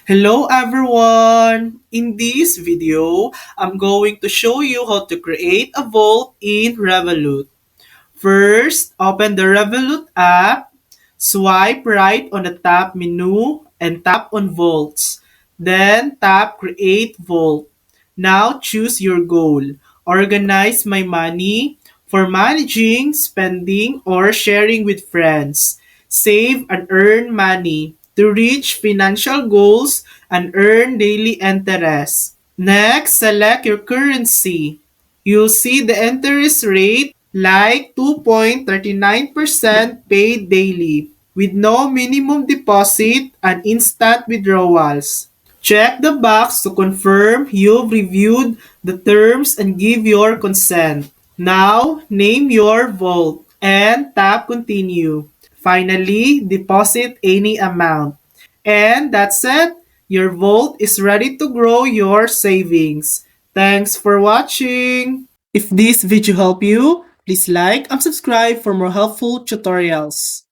Hello everyone! In this video, I'm going to show you how to create a vault in Revolut. First, open the Revolut app, swipe right on the top menu, and tap on Vaults. Then tap Create Vault. Now choose your goal. Organize my money for managing, spending, or sharing with friends. Save and earn money to reach financial goals and earn daily interest. Next, select your currency. You'll see the interest rate like 2.39% paid daily with no minimum deposit and instant withdrawals. Check the box to confirm you've reviewed the terms and give your consent. Now, name your vault and tap continue. Finally, deposit any amount. And that's it. Your vault is ready to grow your savings. Thanks for watching. If this video helped you, please like and subscribe for more helpful tutorials.